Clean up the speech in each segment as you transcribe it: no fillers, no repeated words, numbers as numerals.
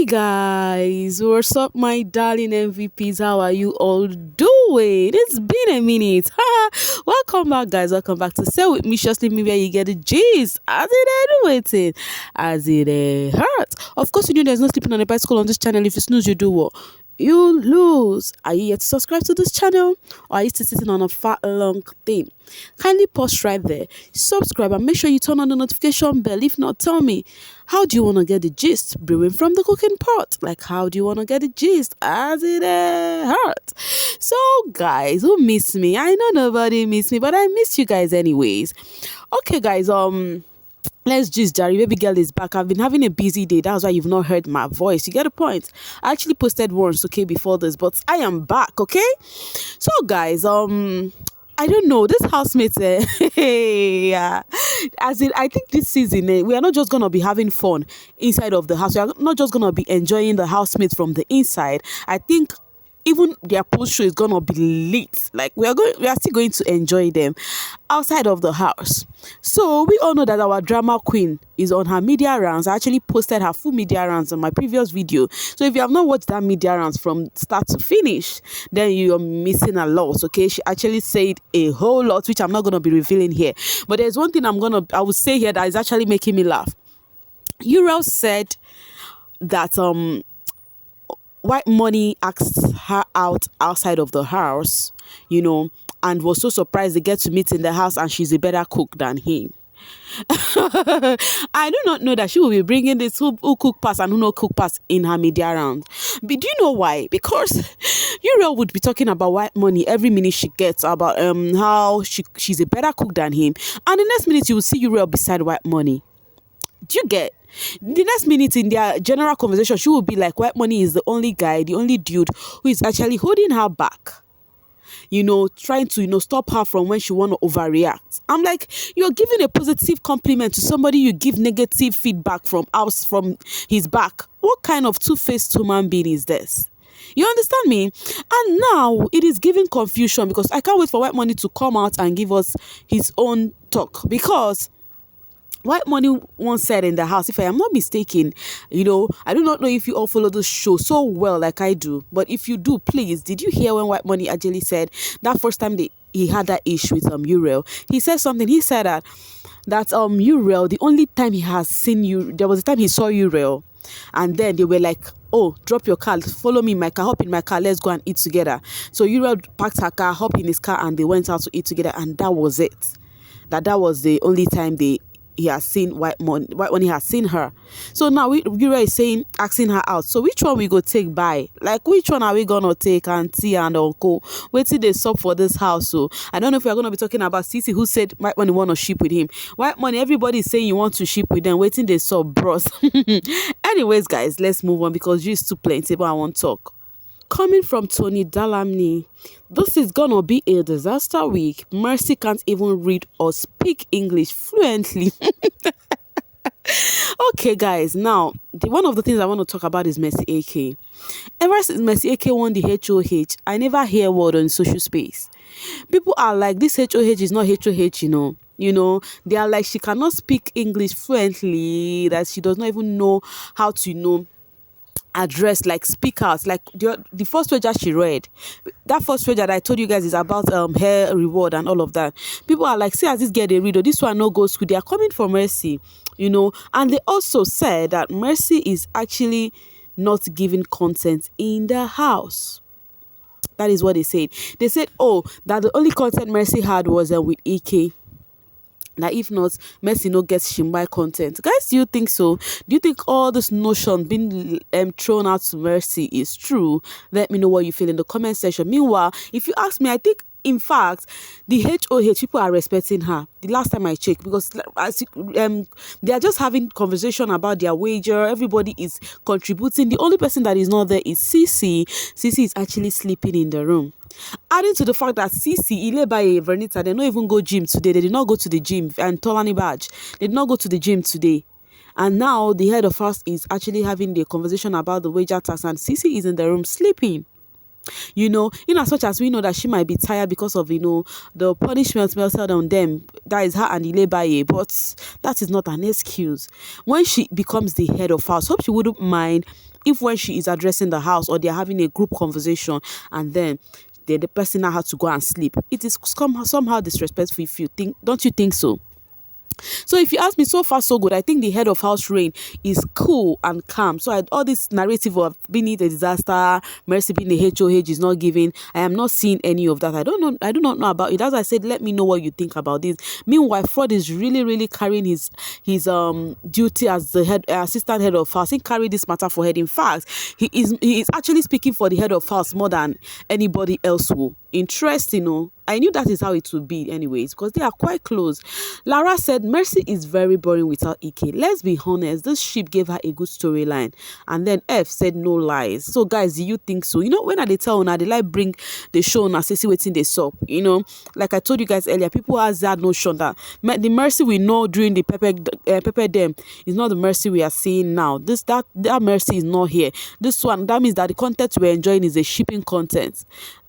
Hey guys, what's up, my darling MVPs? How are you all doing? It's been a minute. Welcome back, guys. Welcome back to Say With Me, just leave me where you get the gist. As it waiting, as it hurt. Of course, you know there's no sleeping on a bicycle on this channel. If you snooze, you do what? You lose. Are you yet to subscribe to this channel, or are you still sitting on a fat long thing? Kindly pause right there, subscribe, and make sure you turn on the notification bell. If not, tell me, how do you want to get the gist brewing from the cooking pot? Like, how do you want to get the gist as it hurt? So guys, who miss me? I know nobody miss me, but I miss you guys anyways. Okay guys, let's just Jerry, baby girl is back. I've been having a busy day. That's why you've not heard my voice. You get a point. I actually posted once, okay, before this, but I am back, okay? So guys, I don't know, this housemate, yeah, as in, I think this season, we are not just gonna be having fun inside of the house. We are not just gonna be enjoying the housemates from the inside. I think even their post show is gonna be lit. Like we are still going to enjoy them outside of the house. So we all know that our drama queen is on her media rounds. I actually posted her full media rounds on my previous video. So if you have not watched that media rounds from start to finish, then you're missing a lot. Okay, she actually said a whole lot, which I'm not gonna be revealing here. But there's one thing I would say here that is actually making me laugh. Uriel said that White Money asked her out outside of the house, and was so surprised they get to meet in the house and she's a better cook than him. I do not know that she will be bringing this who cook pass and who no cook pass in her media round. But do you know why? Because Uriel would be talking about White Money every minute she gets, about how she's a better cook than him, and the next minute you will see Uriel beside White Money. Do you get? The next minute in their general conversation, she will be like, White Money is the only guy, the only dude who is actually holding her back. Trying to, stop her from when she want to overreact. I'm like, you're giving a positive compliment to somebody you give negative feedback from his back. What kind of two-faced human being is this? You understand me? And now it is giving confusion, because I can't wait for White Money to come out and give us his own talk, because White Money once said in the house, if I am not mistaken, I do not know if you all follow the show so well like I do, but if you do, please, did you hear when White Money actually said that first time he had that issue with Uriel? He said something. He said that Uriel, the only time he has seen you, there was a time he saw Uriel, and then they were like, oh, drop your car, follow me in my car, hop in my car, let's go and eat together. So Uriel packed her car, hopped in his car, and they went out to eat together, and that was it. That was the only time he has seen White Money has seen her. So now Uriel is asking her out. So which one we go take by? Like, which one are we gonna take, auntie and uncle? Wait till they sub for this house. So I don't know if we are gonna be talking about Cece, who said White Money want to ship with him. White Money, everybody is saying you want to ship with them. Waiting they sub, bros. Anyways, guys, let's move on, because you is too plenty, but I won't talk. Coming from Tony Dalamni, this is gonna be a disaster week. Mercy can't even read or speak English fluently. Okay, guys, now, one of the things I want to talk about is Mercy AK. Ever since Mercy AK won the HOH, I never hear a word on social space. People are like, this HOH is not HOH, they are like, she cannot speak English fluently, that she does not even know how to, address, like speak out. Like the first page that she read, that first page that I told you guys is about hair reward and all of that. People are like, see, as this girl they read, or this one no go school. They are coming for Mercy, and they also said that Mercy is actually not giving content in the house. That is what they said. They said, oh, that the only content Mercy had was with EK. That if not, Mercy no gets Shimbai content. Guys, do you think so? Do you think all this notion being thrown out to Mercy is true? Let me know what you feel in the comment section. Meanwhile, if you ask me, I think, in fact, the HOH, people are respecting her. The last time I checked, because they are just having conversation about their wager. Everybody is contributing. The only person that is not there is Cece. Cece is actually sleeping in the room. Adding to the fact that Cece, Ilebaye, Vernita, they don't even go gym today. They did not go to the gym. And Tolani Badge, they did not go to the gym today. And now the head of house is actually having the conversation about the wager tax, and Cece is in the room sleeping. In as much as we know that she might be tired because of, the punishment melted on them, that is her and Ilebaye, but that is not an excuse. When she becomes the head of house, hope she wouldn't mind if when she is addressing the house or they're having a group conversation and then the person now had to go and sleep, it is somehow disrespectful, if you think, don't you think so? So if you ask me, so far so good. I think the head of house reign is cool and calm. So all this narrative of being it a disaster, Mercy being the HOH is not giving, I am not seeing any of that. I do not know about it. As I said, let me know what you think about this. Meanwhile, Fraud is really carrying his duty as the head assistant head of house. He carried this matter for head. In fact, he is actually speaking for the head of house more than anybody else will. Interesting, oh. I knew that is how it would be anyways, because they are quite close. Lara said, Mercy is very boring without Ike. Let's be honest, this ship gave her a good storyline. And then F said no lies. So guys, do you think so? You know, when they tell una, they like bring the show on say waiting the sup. You know, like I told you guys earlier, people has that notion that the Mercy we know during the Pepper them is not the Mercy we are seeing now. That Mercy is not here. This one, that means that the content we're enjoying is a shipping content.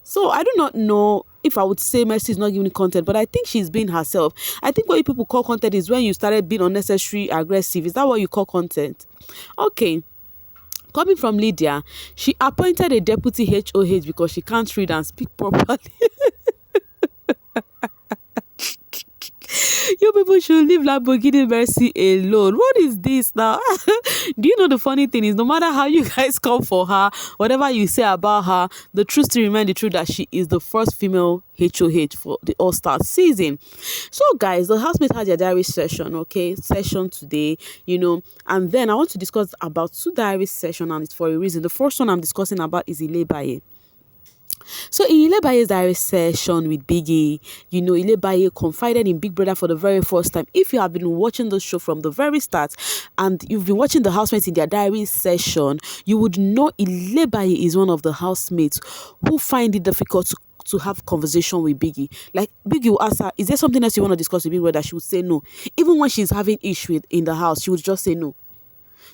So I do not know if I would say Mercy is not giving content, but I think she's being herself. I think what you people call content is when you started being unnecessary aggressive. Is that what you call content? Okay. Coming from Lydia, she appointed a deputy HOH because she can't read and speak properly. You people should leave Lamborghini Mercy alone. What is this now? Do you know the funny thing is, no matter how you guys come for her, whatever you say about her, the truth still remains the truth that she is the first female HOH for the All-Star season. So guys, the housemates had their diary session, okay? Session today, you know, and then I want to discuss about 2 diary sessions, and it's for a reason. The first one I'm discussing about is Ilebaye. So in Ilebaye's diary session with Biggie, you know, Ilebaye confided in Big Brother for the very first time. If you have been watching the show from the very start and you've been watching the housemates in their diary session, you would know Ilebaye is one of the housemates who find it difficult to have conversation with Biggie. Like, Biggie will ask her, is there something else you want to discuss with Big Brother? She would say no. Even when she's having issue in the house, she would just say no.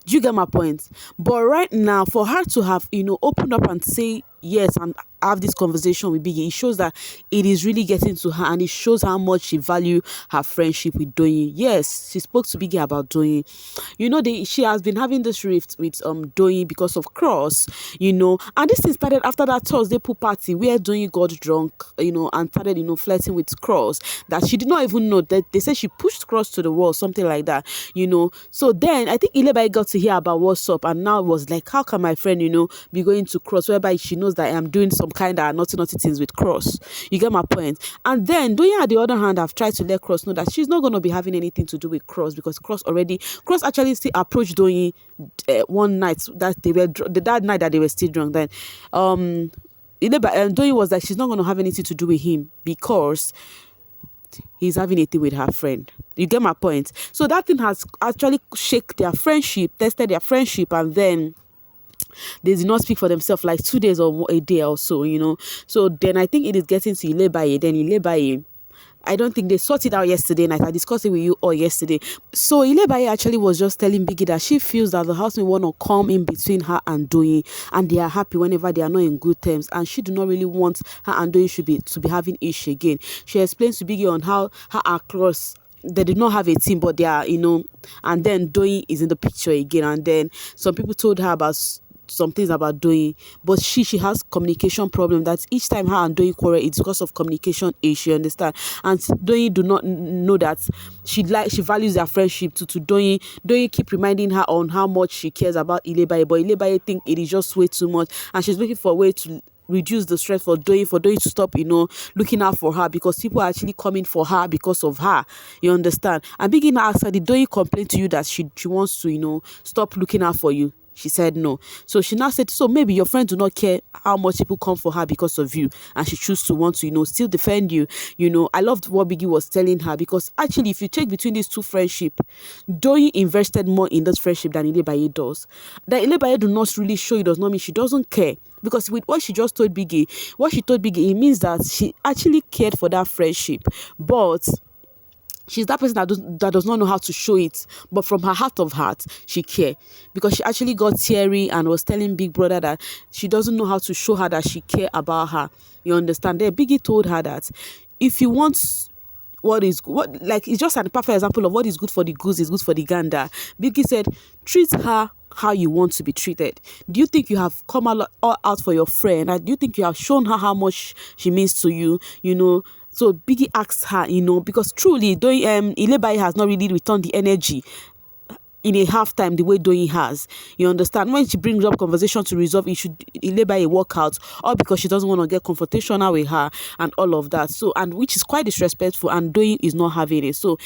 Do you get my point? But right now, for her to have, you know, opened up and say yes and have this conversation with Biggie, it shows that it is really getting to her, and it shows how much she value her friendship with Doyin. Yes, she spoke to Biggie about Doyin. You know, she has been having this rift with Doyin because of Cross, you know, and this thing started after that Thursday pool party where Doyin got drunk, you know, and started, you know, flirting with Cross that she did not even know. That they said she pushed Cross to the wall, something like that, you know. So then I think Ilebaye got to hear about what's up, and now it was like, how can my friend, you know, be going to Cross, whereby she knows that I am doing some kind of naughty things with Cross. You get my point? And then Doyin, on the other hand, have tried to let Cross know that she's not going to be having anything to do with Cross, because Cross actually still approached Doyin one night that they were that night that they were still drunk. Then Doyin was like, she's not going to have anything to do with him because he's having a thing with her friend. You get my point? So that thing has actually shaken their friendship, tested their friendship, and then they did not speak for themselves like 2 days or a day or so, you know. So then I think it is getting to Ilebaye. Then Ilebaye, I don't think they sorted out yesterday night. I discussed it with you all yesterday. So Ilebaye actually was just telling Biggie that she feels that the housemate want to come in between her and Doyin, and they are happy whenever they are not in good terms, and she do not really want her and Doyin to be having issue again. She explains to Biggie on how her across they did not have a team, but they are, you know, and then Doyin is in the picture again, and then some people told her about some things about Doyin, but she has communication problem, that each time her and Doyin quarrel, it's because of communication issue, understand? And Doyin do not know that she values their friendship to Doyin. Doyin keep reminding her on how much she cares about Ilebaye, but Ilebaye think it is just way too much, and she's looking for a way to reduce the stress for Doyin to stop, you know, looking out for her, because people are actually coming for her because of her, you understand? And Biggie asked her, did Doyin complain to you that she wants to, you know, stop looking out for you? She said no. So she now said, so maybe your friend do not care how much people come for her because of you, and she choose to want to, you know, still defend you. You know, I loved what Biggie was telling her, because actually if you check between these two friendship, Doyin invested more in this friendship than Ilebaye does. That Ilebaye do not really show, it does not mean she doesn't care. Because with what she just told Biggie, it means that she actually cared for that friendship. But she's that person that does not know how to show it, but from her heart of heart, she care, because she actually got teary and was telling Big Brother that she doesn't know how to show her that she care about her. You understand? There, Biggie told her that if you want it's just a perfect example of what is good for the goose is good for the gander. Biggie said, treat her how you want to be treated? Do you think you have come all out for your friend? And do you think you have shown her how much she means to you? So Biggie asked her, because truly, Ilebaye has not really returned the energy in a halftime the way Doyin has. You understand? When she brings up conversation to resolve issue, Ilebaye walk out, all because she doesn't want to get confrontational with her and all of that. So, and which is quite disrespectful, and Doyin is not having it. So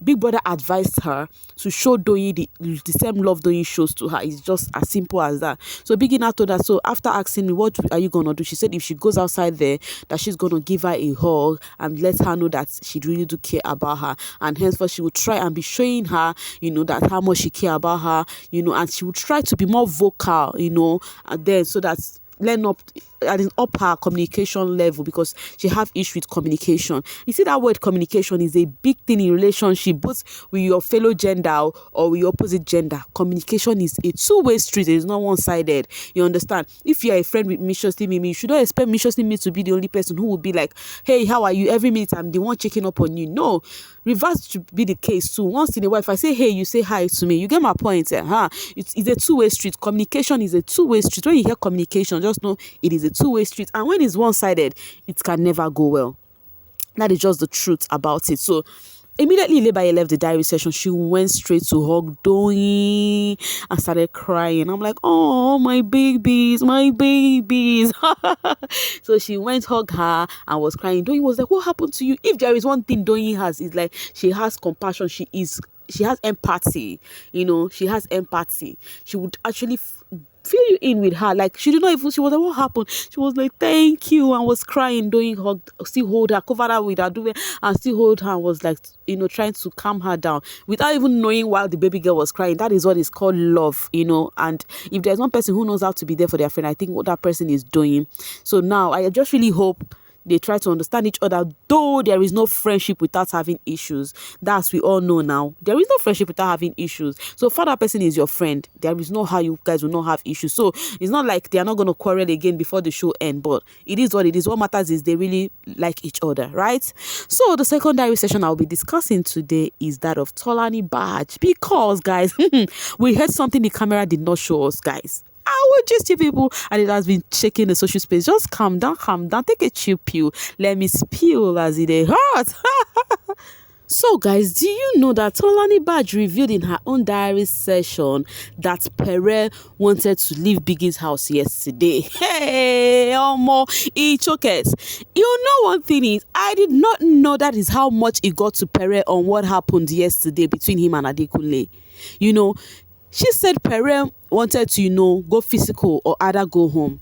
Big Brother advised her to show Doyin the same love Doyin shows to her. It's just as simple as that. So Biggie now told her, so after asking me, what are you going to do? She said if she goes outside there, that she's going to give her a hug and let her know that she really do care about her. And henceforth, she will try and be showing her, that how much she care about her, and she will try to be more vocal, and then so that learn up her communication level, because she have issue with communication. You see, that word communication is a big thing in relationship, both with your fellow gender or with your opposite gender. Communication is a two-way street. It is not one-sided. You understand? If you are a friend with Miciously Mimi, you should not expect Miciously Mimi to be the only person who will be like, hey, how are you? Every minute I'm the one checking up on you. No, reverse should be the case too. Once in a while, if I say hey, you say hi to me. You get my point? It's a two-way street. Communication is a two-way street. When you hear communication, just know it is a two-way street, and when it's one-sided, it can never go well. That is just the truth about it. So immediately Ilebaye left the diary session, she went straight to hug Doyin and started crying. I'm like, oh, my babies. So she went hug her and was crying. Doyin was like, what happened to you? If there is one thing Doyin has, is like she has compassion. She has empathy. She has empathy. She would actually feel you in with her. Like, she was like, what happened? She was like, thank you, and was crying. Doyin hugged, still hold her, covered her with her duvet, and still hold her, and was like, trying to calm her down without even knowing why the baby girl was crying. That is what is called love, and if there's one person who knows how to be there for their friend, I think what that person is doing. So now I just really hope they try to understand each other, though there is no friendship without having issues. That's we all know now. There is no friendship without having issues. So for that person is your friend, there is no how you guys will not have issues. So it's not like they are not going to quarrel again before the show ends, but it is what it is. What matters is they really like each other, right? So the secondary session I'll be discussing today is that of Tolani Badge, because guys, we heard something the camera did not show us, guys. I will just you people, and it has been shaking the social space. Just calm down, take a chill pill. Let me spill as it is hot. So guys, do you know that Tolani Badge revealed in her own diary session that Pere wanted to leave Biggie's house yesterday? Hey, Omo, it chokes. You know, one thing is, I did not know that is how much it got to Pere on what happened yesterday between him and Adekunle. She said Pere wanted to, go physical or either go home,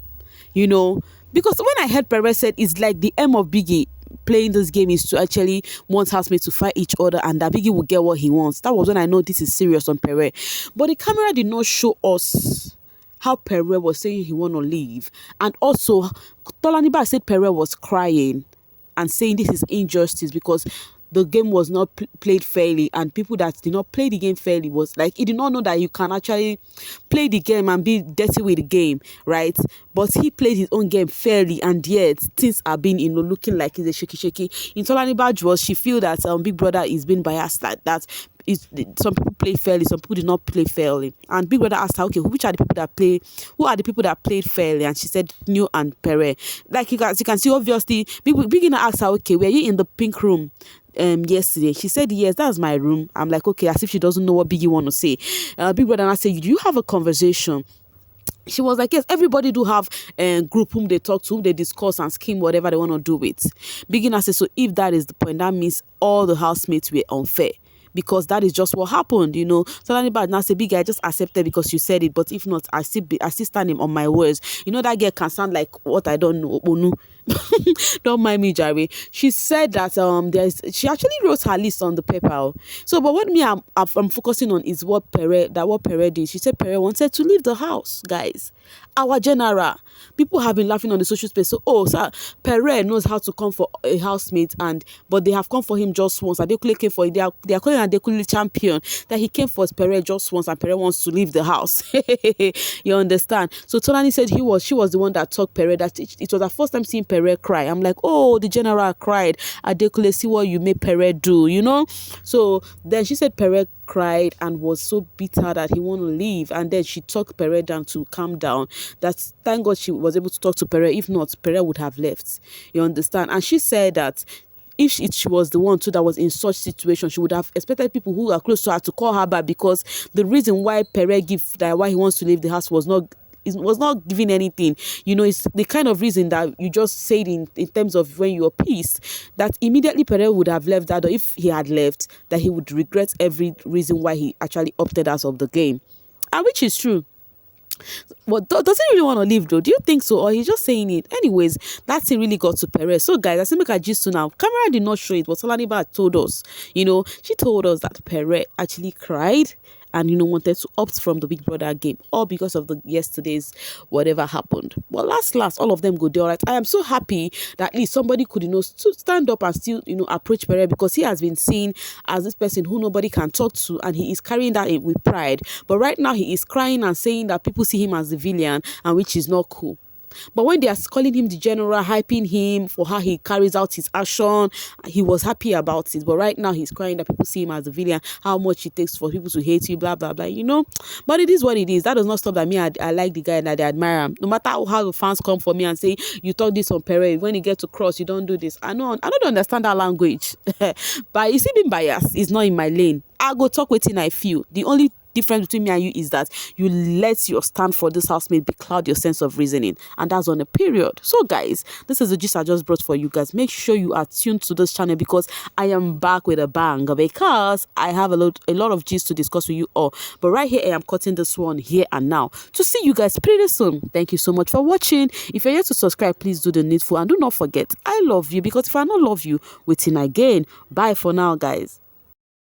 because when I heard Pere said it's like the aim of Biggie playing this game is to actually want housemates to fight each other and that Biggie will get what he wants. That was when I know this is serious on Pere. But the camera did not show us how Pere was saying he want to leave. And also, Tolani Badge said Pere was crying and saying this is injustice because the game was not played fairly, and people that did not play the game fairly was like, he did not know that you can actually play the game and be dirty with the game, right? But he played his own game fairly, and yet things are being, looking like it's a shaky. In Tolani Badge she feel that Big Brother is being biased, that some people play fairly, some people did not play fairly. And Big Brother asked her, okay, who are the people that played fairly? And she said New and Pere. Like you can see, obviously, Big asked her, okay, were you in the pink room yesterday? She said yes, that's my room. I'm like, okay, as if she doesn't know what Biggie want to say. Big Brother and I said, do you have a conversation? She was like, yes, everybody do have a group whom they talk to, whom they discuss and scheme whatever they want to do with. Biggie said, so if that is the point, that means all the housemates were unfair, because that is just what happened, So Tolani Badge now say, Big guy, just accept it because you said it, but if not, I still stand on my words. That girl can sound like what I don't know. Don't mind me, Jerry. She said that she actually wrote her list on the paper. So, but what I'm focusing on is what Pere did. She said Pere wanted to leave the house, guys. Our general, people have been laughing on the social space. So, Pere knows how to come for a housemate, but they have come for him just once. Adekunle came for it. They are calling Adekunle champion. That he came for Pere just once, and Pere wants to leave the house. You understand? So Tolani said she was the one that talked Pere. That it was her first time seeing Pere Pere cry. I'm like, oh, the general cried. Adekule, see what you made Pere do, you know? So then she said Pere cried and was so bitter that he want to leave. And then she talked Pere down to calm down. That's thank God she was able to talk to Pere. If not, Pere would have left. You understand? And she said that if she was the one too that was in such situation, she would have expected people who are close to her to call her back, because the reason why Pere give that why he wants to leave the house was not, it was not giving anything. You know, it's the kind of reason that you just said in terms of when you're pissed, that immediately Pere would have left that, or if he had left, that he would regret every reason why he actually opted out of the game. And which is true. But does he really want to leave though? Do you think so? Or he's just saying it? Anyways, that thing really got to Pere. So guys, I think make a gist to now. Camera did not show it, but Solaniba told us. You know, she told us that Pere actually cried and, you know, wanted to opt from the Big Brother game, all because of the yesterday's whatever happened. But last, all of them go there. All right. I am so happy that at least somebody could, you know, stand up and still, you know, approach Pere, because he has been seen as this person who nobody can talk to, and he is carrying that with pride. But right now he is crying and saying that people see him as the villain, and which is not cool. But when they are calling him the general, hyping him for how he carries out his action, he was happy about it. But right now he's crying that people see him as the villain, how much it takes for people to hate you, blah, blah, blah, you know. But it is what it is. That does not stop that me, I like the guy and that I admire him. No matter how the fans come for me and say, you talk this on Pere, when you get to cross, you don't do this. I don't understand that language. But you see, being biased is not in my lane. I go talk with him, I feel. The only difference between me and you is that you let your stand for this housemate becloud your sense of reasoning, and that's on a period. So guys, this is the gist I just brought for you guys. Make sure you are tuned to this channel, because I am back with a bang, because I have a lot of gist to discuss with you all. But right here I am cutting this one here and now to see you guys pretty soon. Thank you so much for watching. If you're yet to subscribe, please do the needful, and do not forget, I love you, because if I don't love you, waiting again. Bye for now, guys.